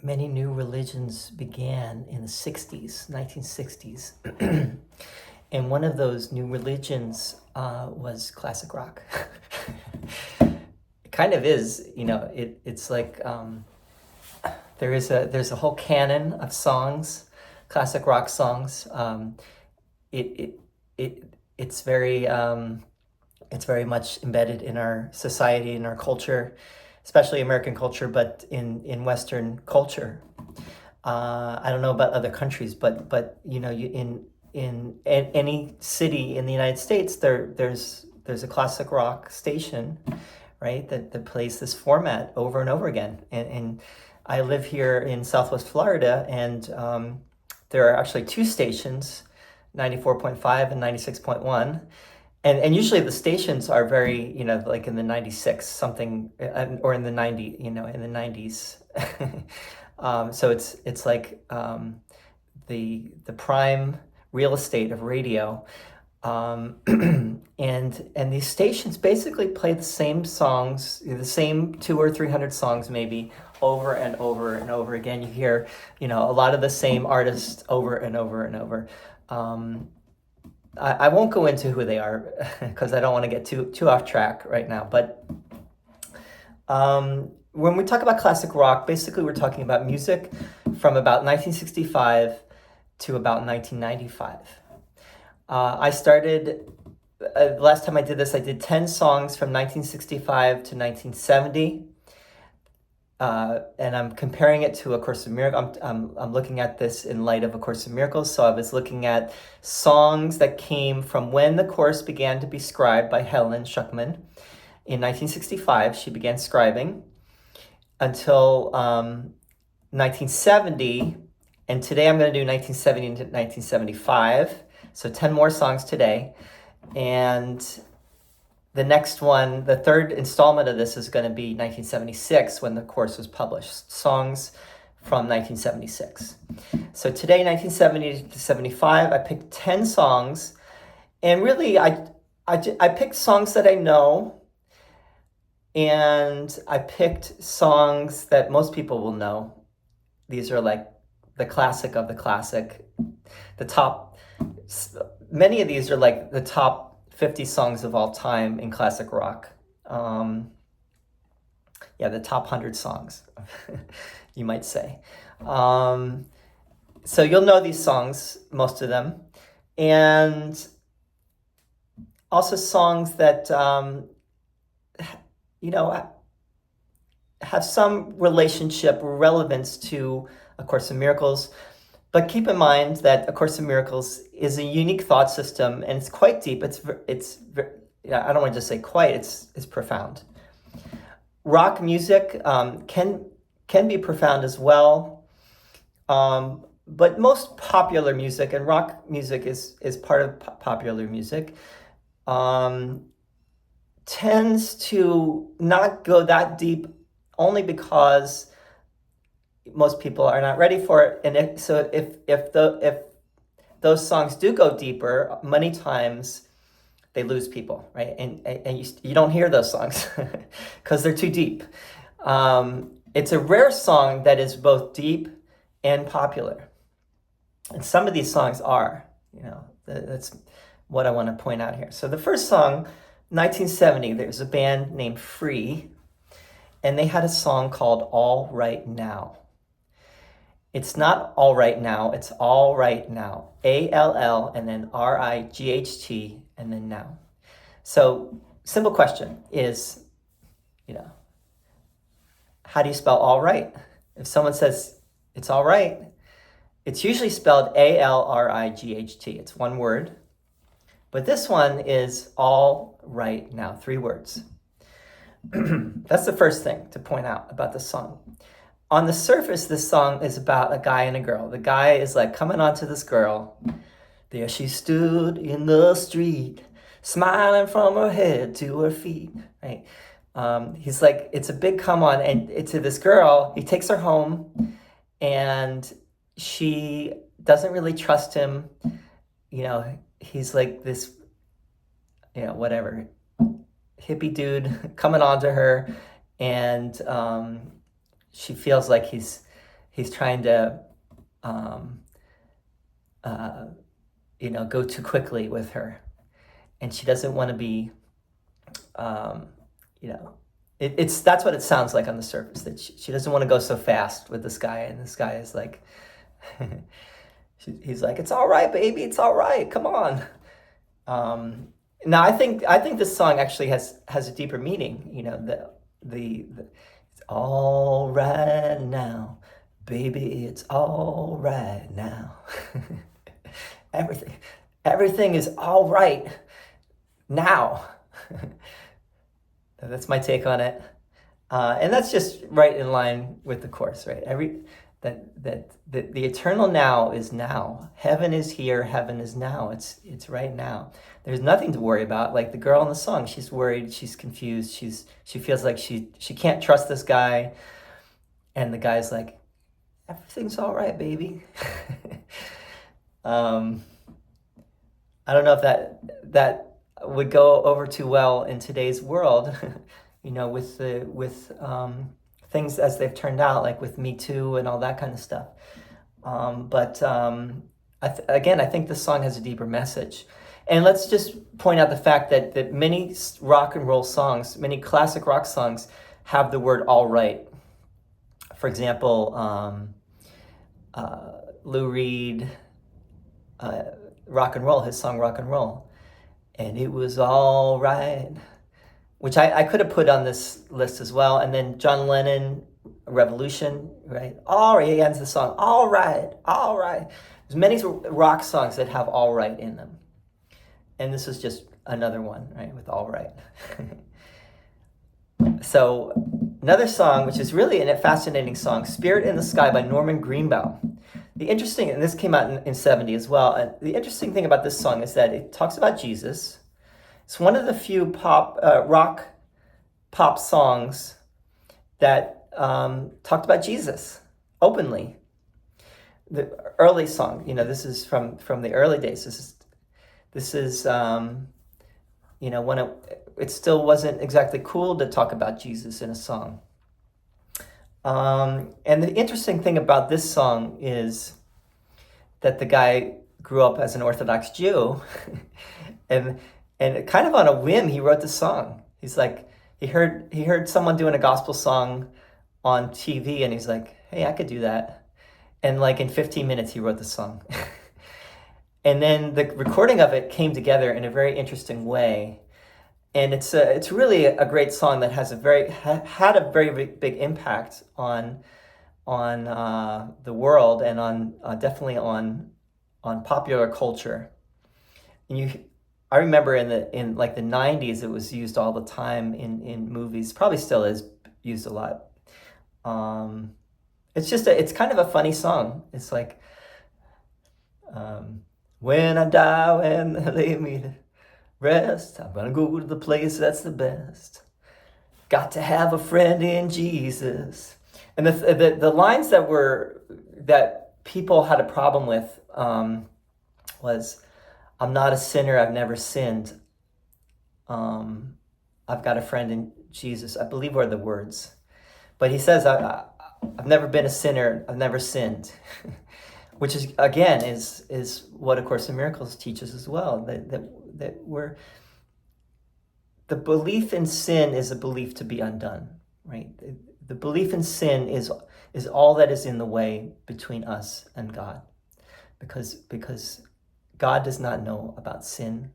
many new religions began in the 60s, 1960s. And one of those new religions was classic rock. It kind of is, it's like there's a whole canon of songs, classic rock songs. It, it, it's very, it's very much embedded in our society, in our culture, especially American culture, but in Western culture. I don't know about other countries, but in any city in the United States, there's a classic rock station, right? That plays this format over and over again. And I live here in Southwest Florida, and there are actually two stations, 94.5 and 96.1. And usually the stations are very, like in the 96 something, or in the 90, in the 90s. So it's like the prime real estate of radio. And these stations basically play the same songs, the same 200 or 300 songs maybe, over and over and over again. You hear, a lot of the same artists over and over and over. I won't go into who they are because I don't want to get too off track right now. But when we talk about classic rock, basically we're talking about music from about 1965 to about 1995. I started, last time I did this, I did 10 songs from 1965 to 1970. And I'm comparing it to A Course in Miracles. I'm looking at this in light of A Course in Miracles. So I was looking at songs that came from when the Course began to be scribed by Hqeaven in 1965. She began scribing until 1970. And today I'm going to do 1970 to 1975. So 10 more songs today. And the next one, the third installment of this is going to be 1976 when the Course was published. Songs from 1976. So today, 1970 to 75, I picked 10 songs. And really, I picked songs that I know. And I picked songs that most people will know. These are like the classic of the classic. Many of these are like the top 50 songs of all time in classic rock. The top 100 songs, you might say. So you'll know these songs, most of them. And also songs that, have some relationship or relevance to A Course in Miracles. But keep in mind that A Course in Miracles is a unique thought system, and it's quite deep. It's I don't want to just say quite. It's profound. Rock music can be profound as well, but most popular music, and rock music is part of popular music, tends to not go that deep, only because most people are not ready for it. And if those songs do go deeper, many times they lose people, right? And you don't hear those songs because they're too deep. It's a rare song that is both deep and popular. And some of these songs are, that's what I want to point out here. So the first song, 1970, there's a band named Free, and they had a song called All Right Now. It's not all right now, it's all right now. A-L-L and then R-I-G-H-T and then now. So, simple question is, how do you spell all right? If someone says it's all right, it's usually spelled A-L-R-I-G-H-T. It's one word. But this one is all right now, 3 words. That's the first thing to point out about the song. On the surface, this song is about a guy and a girl. The guy is like coming on to this girl. There she stood in the street, smiling from her head to her feet, right? He's like, it's a big come on. And to this girl, he takes her home, and she doesn't really trust him. He's like this, whatever, hippie dude coming on to her. And she feels like he's he's trying to go too quickly with her, and she doesn't want to be, that's what it sounds like on the surface, that she doesn't want to go so fast with this guy, and this guy is like, he's like, it's all right, baby, it's all right, come on. Now I think this song actually has a deeper meaning. The it's all right now, baby, it's all right now. Everything is all right now. That's my take on it, and that's just right in line with the chorus, right? The eternal now is now. Heaven is here. Heaven is now. It's right now. There's nothing to worry about. Like the girl in the song, she's worried. She's confused. She feels like she can't trust this guy, and the guy's like, everything's all right, baby. I don't know if that would go over too well in today's world, with things as they've turned out, like with Me Too and all that kind of stuff. But I think this song has a deeper message. And let's just point out the fact that many rock and roll songs, many classic rock songs, have the word all right. For example, Lou Reed, Rock and Roll, his song Rock and Roll. And it was all right, which I could have put on this list as well. And then John Lennon, Revolution, right? All right, he ends the song, all right, all right. There's many rock songs that have all right in them. And this is just another one, right, with all right. So another song, which is really a fascinating song, Spirit in the Sky by Norman Greenbaum. And this came out in 70 as well. And the interesting thing about this song is that it talks about Jesus. It's one of the few rock pop songs that talked about Jesus openly. The early song, this is from the early days. This is when it still wasn't exactly cool to talk about Jesus in a song. And the interesting thing about this song is that the guy grew up as an Orthodox Jew, and kind of on a whim, he wrote the song. He's like, he heard someone doing a gospel song on TV, and he's like, hey, I could do that. And like in 15 minutes, he wrote the song. And then the recording of it came together in a very interesting way. And it's really a great song that has had a very big impact on the world, and on definitely on popular culture. And I remember in like the 90s, it was used all the time in movies. Probably still is used a lot. It's kind of a funny song. It's like, when I die, when they lay me to rest, I'm gonna go to the place that's the best. Got to have a friend in Jesus. And the lines that people had a problem with was, I'm not a sinner, I've never sinned. I've got a friend in Jesus, I believe were the words. But he says, I've never been a sinner, I've never sinned. Which is, again, is what A Course in Miracles teaches as well, that the belief in sin is a belief to be undone, right? The belief in sin is all that is in the way between us and God, because God does not know about sin.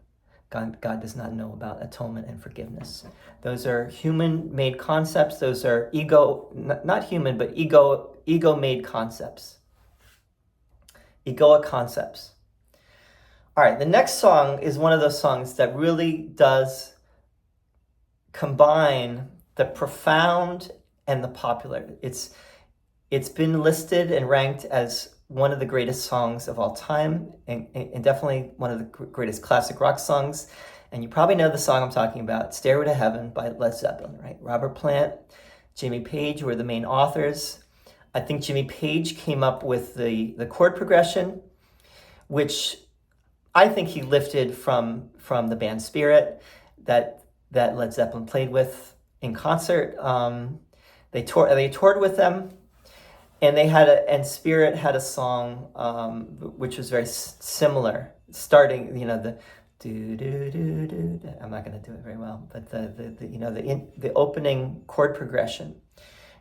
God does not know about atonement and forgiveness. Those are human-made concepts. Those are not human, but ego-made concepts. Egoic concepts. All right, the next song is one of those songs that really does combine the profound and the popular. It's been listed and ranked as one of the greatest songs of all time, and definitely one of the greatest classic rock songs. And you probably know the song I'm talking about, Stairway to Heaven by Led Zeppelin, right? Robert Plant, Jimmy Page were the main authors. I think Jimmy Page came up with the chord progression, which I think he lifted from the band Spirit that Led Zeppelin played with in concert. They toured with them, and they had and Spirit had a song which was very similar, starting, the do do do do. I'm not going to do it very well, but the opening chord progression,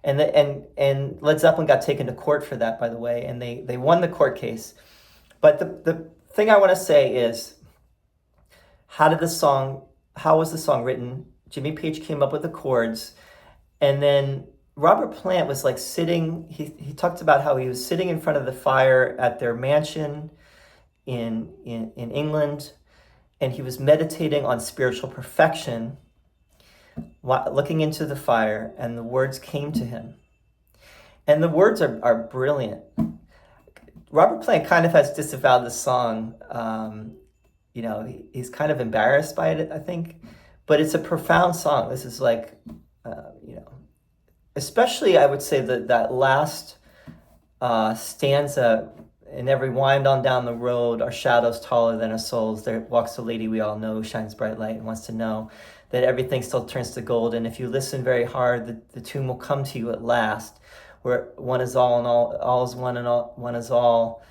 and Led Zeppelin got taken to court for that, by the way, and they won the court case. But the thing I want to say is, how was the song written? Jimmy Page came up with the chords, and then Robert Plant was like sitting, he talked about how he was sitting in front of the fire at their mansion in England, and he was meditating on spiritual perfection, looking into the fire, and the words came to him. And the words are brilliant. Robert Plant kind of has disavowed the song. He's kind of embarrassed by it, I think. But it's a profound song. This is like, especially I would say that last stanza, in every wind on down the road, our shadows taller than our souls, there walks a lady we all know, shines bright light and wants to know that everything still turns to gold. And if you listen very hard, the tune will come to you at last, where one is all and all is one and all one is all.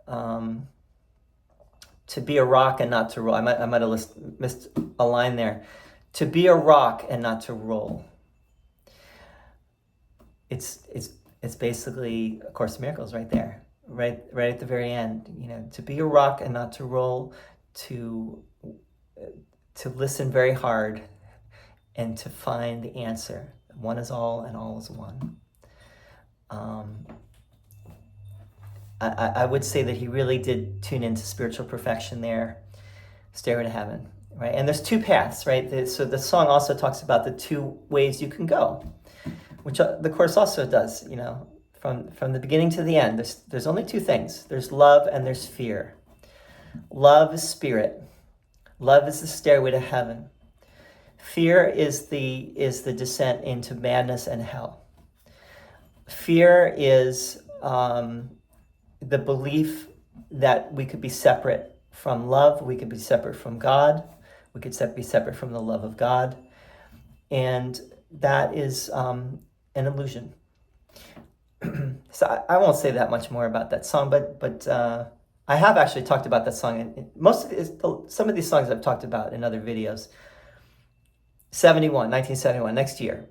To be a rock and not to roll. I might have missed a line there. To be a rock and not to roll. It's basically A Course in Miracles right there, right at the very end. To be a rock and not to roll, to listen very hard, and to find the answer. One is all and all is one. I would say that he really did tune into spiritual perfection there, Stairway to Heaven, right? And there's two paths, right? So the song also talks about the two ways you can go, which the Course also does, from the beginning to the end. There's only two things. There's love and there's fear. Love is spirit. Love is the stairway to heaven. Fear is the descent into madness and hell. Fear is the belief that we could be separate from love, we could be separate from God, we could be separate from the love of God, and that is an illusion. So I won't say that much more about that song, but I have actually talked about that song, and some of these songs I've talked about in other videos. 1971, next year.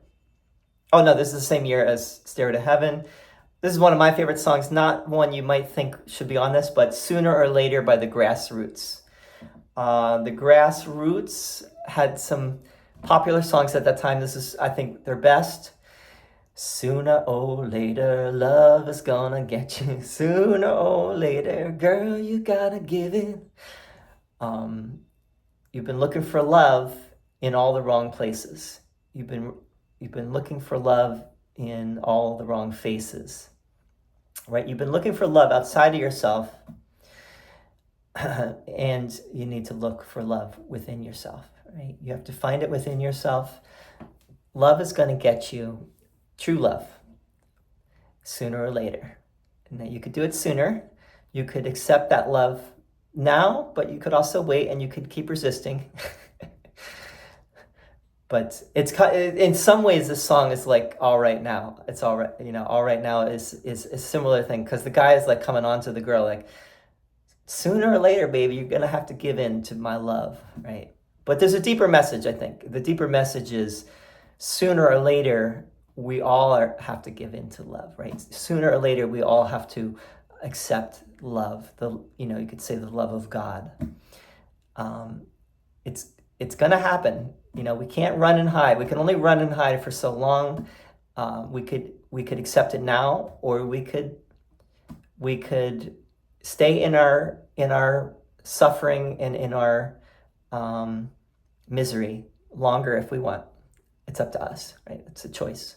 Oh no, this is the same year as Stairway to Heaven. This is one of my favorite songs, not one you might think should be on this, but Sooner or Later by the Grassroots. The Grassroots had some popular songs at that time. This is, I think, their best. Sooner or later, love is gonna get you. Sooner or later, girl, you gotta give it. You've been looking for love in all the wrong places. You've been looking for love in all the wrong faces, right? You've been looking for love outside of yourself, and you need to look for love within yourself, right? You have to find it within yourself. Love is going to get you, true love, sooner or later. And that you could do it sooner. You could accept that love now, but you could also wait, and you could keep resisting. But it's, in some ways, this song is like All Right Now. It's all right, All Right Now is a similar thing, because the guy is like coming on to the girl like, sooner or later, baby, you're gonna have to give in to my love, right? But there's a deeper message, I think. The deeper message is, sooner or later, we all have to give in to love, right? Sooner or later, we all have to accept love. You could say the love of God. It's gonna happen. We can't run and hide. We can only run and hide for so long. We could accept it now, or we could stay in our suffering and in our misery longer if we want. It's up to us, right? It's a choice.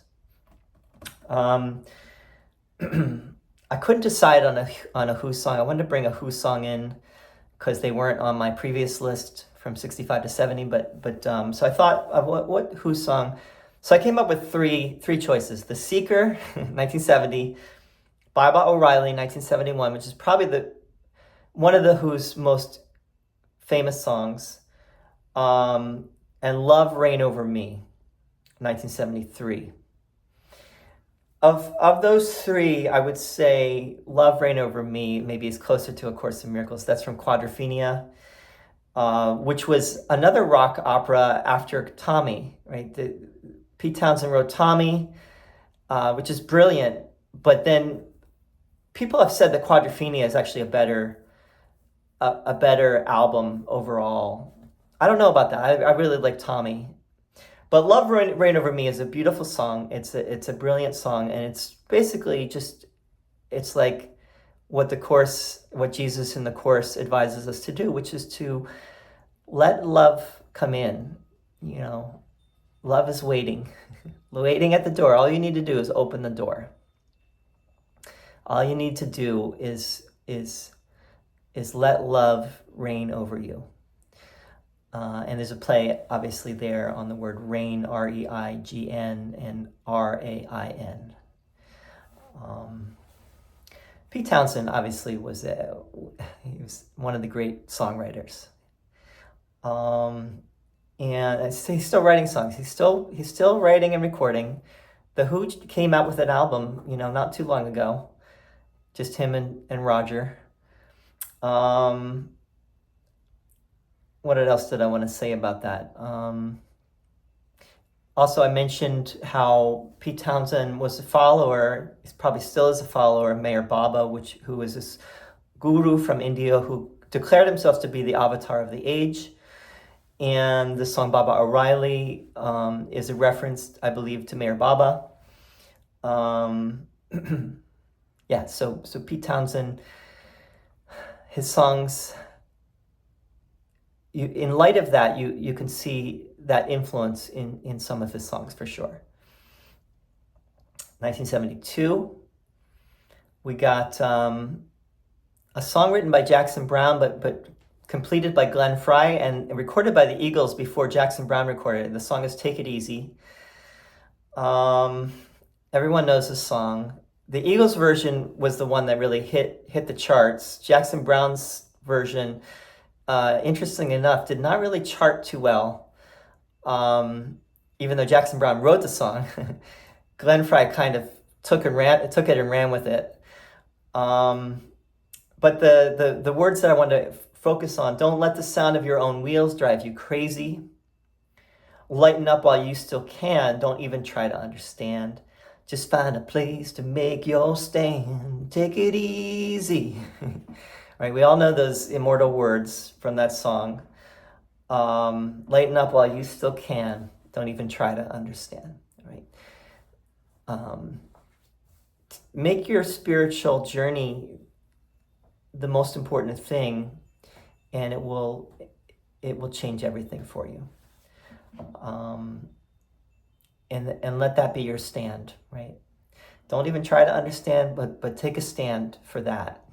I couldn't decide on a Who song. I wanted to bring a Who song in because they weren't on my previous list from 65 to 70, but so I thought of what Who song. So I came up with three choices: The Seeker, 1970, Bye Bye O'Reilly, 1971, which is probably one of the Who's most famous songs, and Love Reign Over Me, 1973. Of those three, I would say Love Reign Over Me maybe is closer to A Course in Miracles. That's from Quadrophenia, which was another rock opera after Tommy, right? Pete Townsend wrote Tommy, which is brilliant, but then people have said that Quadrophenia is actually a better album overall. I don't know about that. I really like Tommy. But Love Reign Over Me is a beautiful song. It's a brilliant song, and it's basically just, it's like what Jesus in the Course advises us to do, which is to let love come in. You know, love is waiting, waiting at the door. All you need to do is open the door. All you need to do is let love reign over you. And there's a play, obviously, there on the word reign, R-E-I-G-N, and R-A-I-N. Pete Townsend, obviously, he was one of the great songwriters. And he's still writing songs. He's still writing and recording. The Who came out with an album, not too long ago. Just him and Roger. What else did I want to say about that? Also, I mentioned how Pete Townsend was a follower, he probably still is a follower of Mayor Baba, who was this guru from India who declared himself to be the avatar of the age. And the song Baba O'Reilly is a reference, I believe, to Mayor Baba. Yeah, so Pete Townsend, his songs, in light of that, you can see that influence in some of his songs for sure. 1972, we got a song written by Jackson Browne, but completed by Glenn Frey and recorded by the Eagles before Jackson Browne recorded it. The song is Take It Easy. Everyone knows this song. The Eagles version was the one that really hit the charts. Jackson Browne's version, interestingly enough, did not really chart too well. Even though Jackson Browne wrote the song, Glenn Frey kind of took it and ran with it. But the words that I want to focus on: don't let the sound of your own wheels drive you crazy. Lighten up while you still can. Don't even try to understand. Just find a place to make your stand. Take it easy. Right? We all know those immortal words from that song. Lighten up while you still can. Don't even try to understand. Right? Make your spiritual journey the most important thing, and it will change everything for you. And let that be your stand, right? Don't even try to understand, but take a stand for that.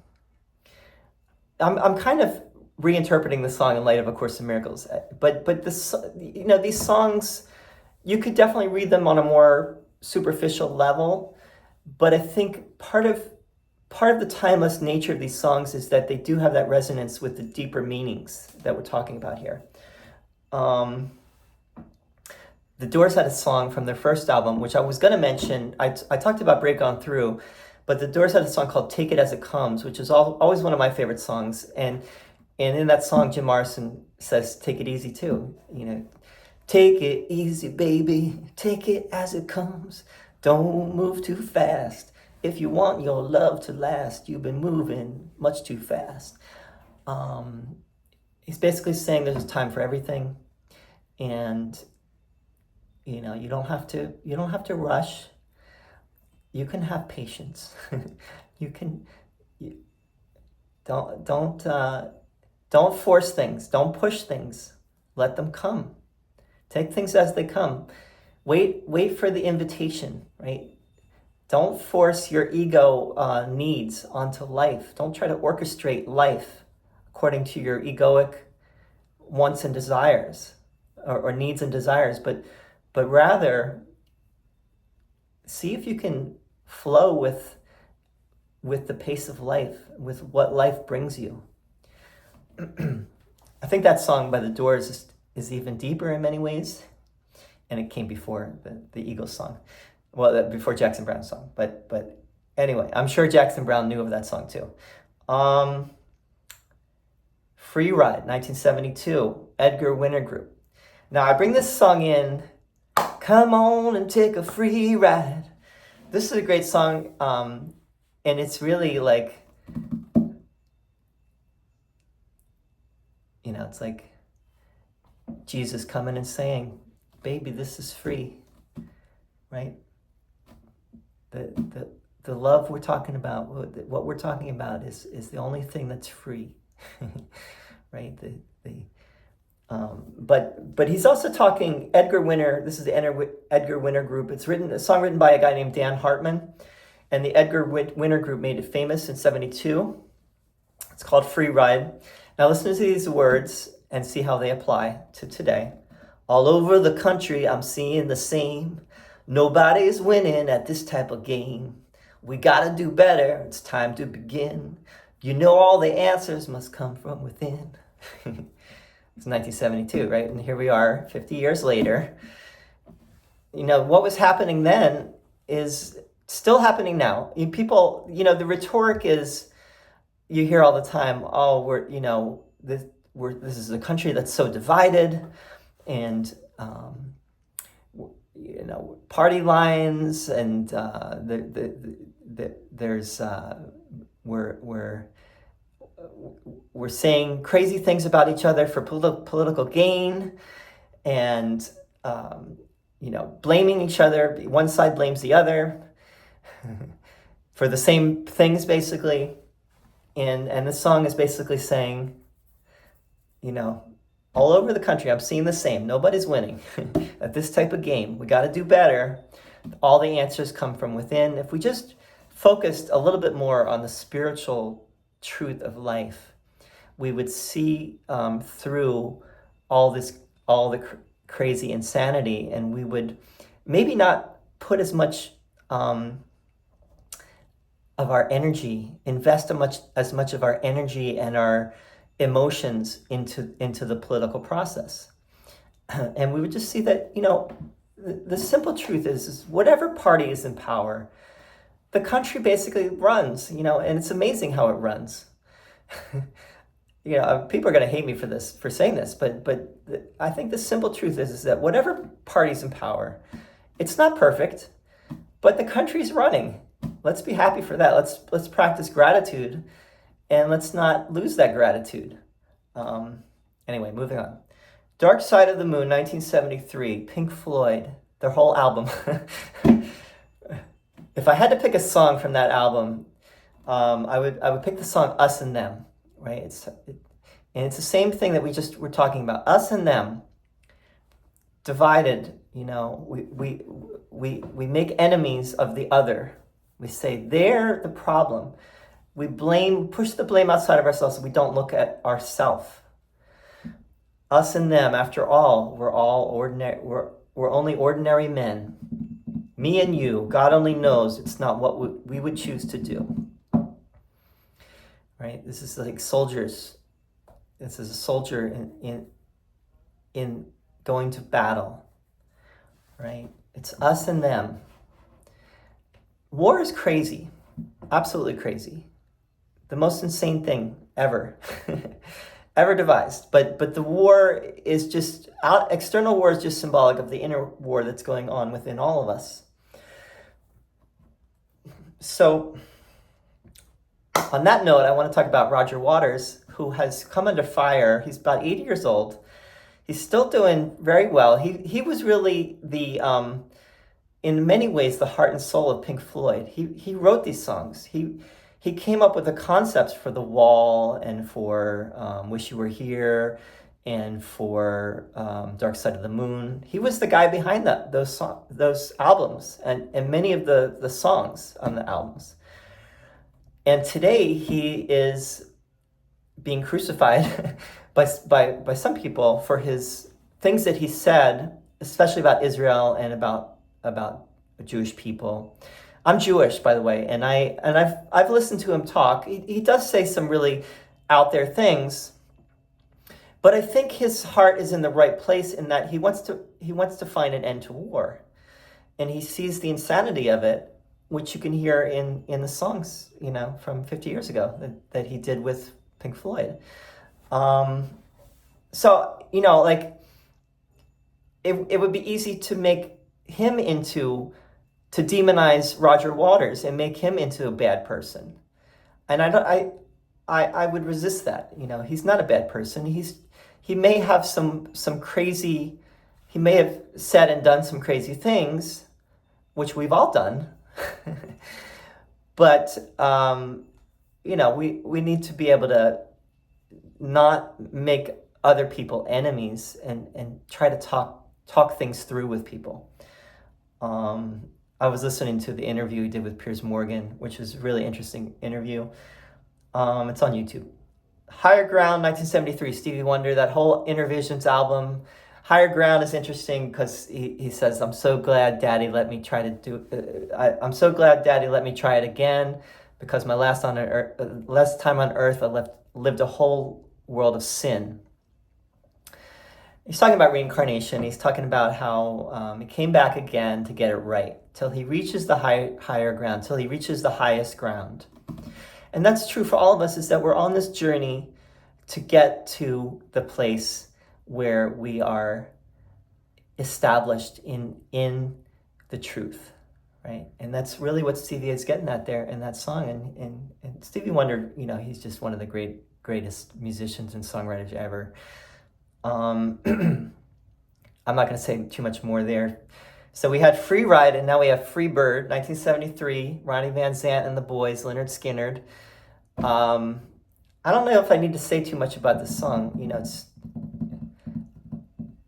I'm kind of reinterpreting the song in light of A Course in Miracles, but this, these songs, you could definitely read them on a more superficial level, but I think part of the timeless nature of these songs is that they do have that resonance with the deeper meanings that we're talking about here. The Doors had a song from their first album, which I was going to mention. I talked about Break On Through, but the Doors had a song called Take It As It Comes, which is always one of my favorite songs. And in that song, Jim Morrison says, take it easy too. Take it easy, baby. Take it as it comes. Don't move too fast. If you want your love to last, you've been moving much too fast. He's basically saying there's a time for everything. And you don't have to rush. You can have patience. Don't force things. Don't push things. Let them come. Take things as they come. Wait for the invitation, right? Don't force your ego needs onto life. Don't try to orchestrate life according to your egoic wants and desires, or needs and desires, but rather see if you can flow with the pace of life, with what life brings you. I think that song by the Doors is even deeper in many ways, and it came before the Eagles song. Well, before Jackson Browne's song, but anyway, I'm sure Jackson Browne knew of that song too. Free Ride, 1972, Edgar Winter Group. Now I bring this song in. Come on and take a free ride. This is a great song, and it's really like, it's like Jesus coming and saying, "Baby, this is free," right? The love we're talking about, what we're talking about, is the only thing that's free, right? But he's also talking Edgar Winter. This is the Edgar Winter Group. It's a song written by a guy named Dan Hartman, and the Edgar Winter Group made it famous in '72. It's called Free Ride. Now listen to these words and see how they apply to today. All over the country, I'm seeing the same. Nobody's winning at this type of game. We gotta do better. It's time to begin. You know all the answers must come from within. It's 1972, right? And here we are 50 years later. What was happening then is still happening now. People, the rhetoric is, you hear all the time, oh, this is a country that's so divided, and party lines, and there's we're saying crazy things about each other for political gain, and blaming each other. One side blames the other for the same things, basically. And this song is basically saying, all over the country, I'm seeing the same. Nobody's winning at this type of game. We got to do better. All the answers come from within. If we just focused a little bit more on the spiritual truth of life, we would see through all the crazy insanity, and we would maybe not put as much of our energy, invest as much of our energy and our emotions into the political process. And we would just see that, the simple truth is whatever party is in power, the country basically runs, and it's amazing how it runs. People are going to hate me for saying this, but I think the simple truth is that whatever party's in power, it's not perfect, but the country's running. Let's be happy for that. Let's practice gratitude, and let's not lose that gratitude. Anyway, moving on. Dark Side of the Moon, 1973, Pink Floyd, their whole album. If I had to pick a song from that album, I would pick the song "Us and Them." Right? And it's the same thing that we're talking about. Us and them, divided. We make enemies of the other. We say they're the problem. We push the blame outside of ourselves, so we don't look at ourselves. Us and them, after all, we're all ordinary. We're only ordinary men. Me and you, God only knows it's not what we would choose to do. Right? This is like soldiers. This is a soldier in going to battle. Right? It's us and them. War is crazy. Absolutely crazy. The most insane thing ever. Ever devised. But the war is just, external war is just symbolic of the inner war that's going on within all of us. So, on that note, I want to talk about Roger Waters, who has come under fire. He's about 80 years old. He's still doing very well. He was really in many ways, the heart and soul of Pink Floyd. He wrote these songs. He came up with the concepts for The Wall and for Wish You Were Here and for Dark Side of the Moon. He was the guy behind those albums and many of the songs on the albums. And today he is being crucified by some people for his things that he said, especially about Israel and about Jewish people. I'm Jewish, by the way, and I've listened to him talk. He does say some really out there things, but I think his heart is in the right place in that he wants to find an end to war. and he sees the insanity of it, which you can hear in the songs, from 50 years ago that he did with Pink Floyd. So, like, it would be easy to make him to demonize Roger Waters and make him into a bad person. And I would resist that. He's not a bad person. He may have some crazy, he may have said and done some crazy things, which we've all done. But, we need to be able to not make other people enemies and try to talk things through with people. I was listening to the interview he did with Piers Morgan, which was a really interesting interview. It's on YouTube. Higher Ground, 1973, Stevie Wonder, that whole Intervisions album. Higher Ground is interesting because he says, I'm so glad Daddy let me try I'm so glad Daddy let me try it again, because my last time on earth, I lived a whole world of sin. He's talking about reincarnation. He's talking about how he came back again to get it right, till he reaches the higher ground, till he reaches the highest ground. And that's true for all of us, is that we're on this journey to get to the place where we are established in the truth, right? And that's really what Stevie is getting at there in that song. And Stevie Wonder, he's just one of the greatest musicians and songwriters ever. I'm not going to say too much more there. So we had Free Ride, and now we have Free Bird, 1973, Ronnie Van Zant and the Boys, Lynyrd Skynyrd. I don't know if I need to say too much about this song.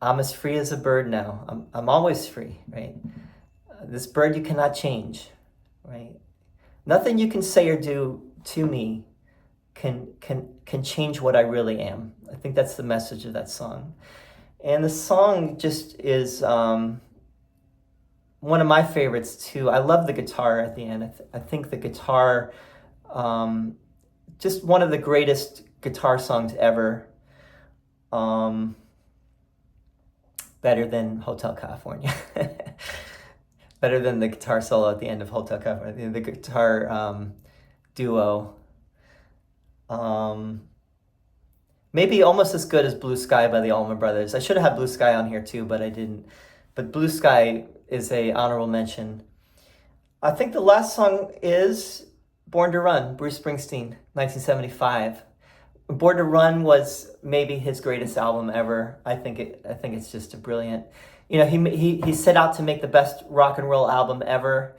I'm as free as a bird now. I'm always free, right? This bird you cannot change, right? Nothing you can say or do to me can change what I really am. I think that's the message of that song. And the song just is one of my favorites too. I love the guitar at the end. I think the guitar, just one of the greatest guitar songs ever. Better than Hotel California. Better than the guitar solo at the end of Hotel California. The guitar duo. Maybe almost as good as Blue Sky by the Allman Brothers. I should have had Blue Sky on here too, but I didn't. But Blue Sky is a honorable mention. I think the last song is Born to Run, Bruce Springsteen, 1975. Born to Run was maybe his greatest album ever. I think it's just a brilliant. He set out to make the best rock and roll album ever,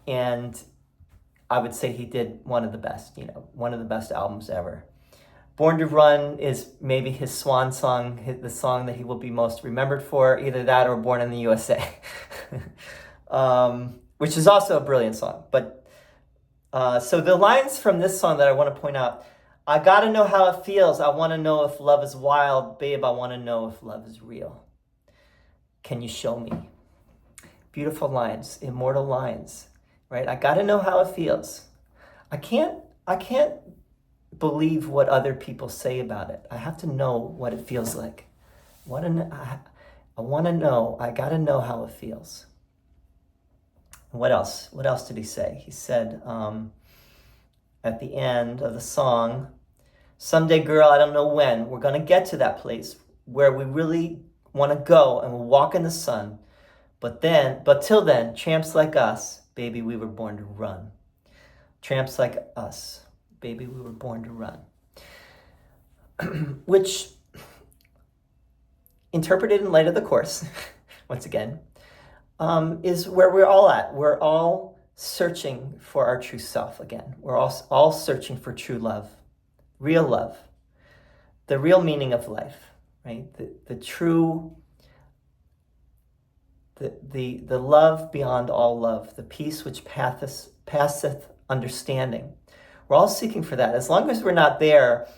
and I would say he did one of the best. One of the best albums ever. Born to Run is maybe his swan song, the song that he will be most remembered for, either that or Born in the USA, which is also a brilliant song. But so the lines from this song that I want to point out: I gotta know how it feels. I want to know if love is wild, babe. I want to know if love is real. Can you show me? Beautiful lines, immortal lines, right? I gotta know how it feels. I can't believe what other people say about it. I have to know what it feels like. I want to know. I gotta know how it feels. What else? What else did he say? He said at the end of the song, someday, girl, I don't know when, we're going to get to that place where we really want to go, and we'll walk in the sun. But till then, tramps like us, baby, we were born to run. Tramps like us, baby, we were born to run. Which, interpreted in light of the course, once again, is where we're all at. We're all searching for our true self again. We're all searching for true love, the real meaning of life, right? The true, the love beyond all love, the peace which passeth understanding. We're all seeking for that. As long as we're not there,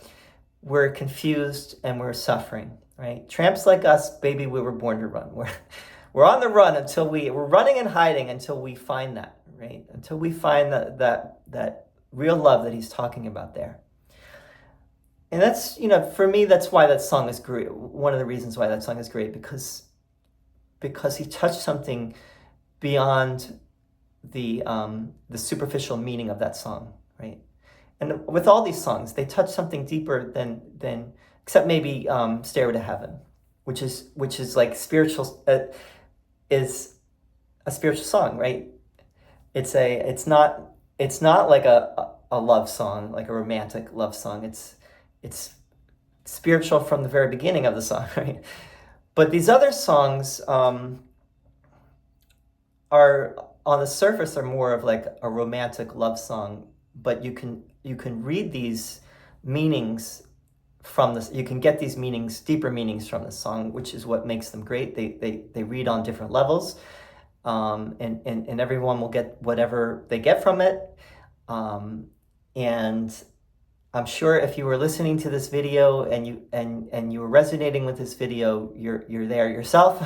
we're confused and we're suffering, right? Tramps like us, baby, we were born to run. We're on the run until we're running and hiding until we find that, right? Until we find that real love that he's talking about there. And that's, for me, that's why that song is great. One of the reasons why that song is great, because he touched something beyond the superficial meaning of that song, right? And with all these songs, they touch something deeper than except maybe "Stairway to Heaven," which is like spiritual, is a spiritual song, right? It's not like a love song, like a romantic love song. It's spiritual from the very beginning of the song, right? But these other songs are on the surface are more of like a romantic love song, but you can read these meanings from this. You can get these meanings, deeper meanings from the song, which is what makes them great. They read on different levels, and everyone will get whatever they get from it. And I'm sure if you were listening to this video and you were resonating with this video, you're there yourself.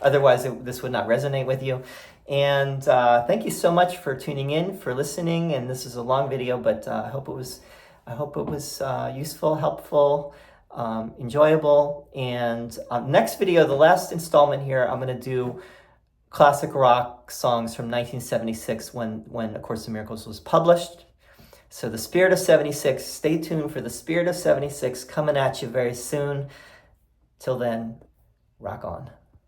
Otherwise, this would not resonate with you. And thank you so much for tuning in, for listening. And this is a long video, but I hope it was useful, helpful, enjoyable. And next video, the last installment here, I'm going to do classic rock songs from 1976 when A Course in Miracles was published. So the Spirit of 76, stay tuned for the Spirit of 76 coming at you very soon. Till then, rock on.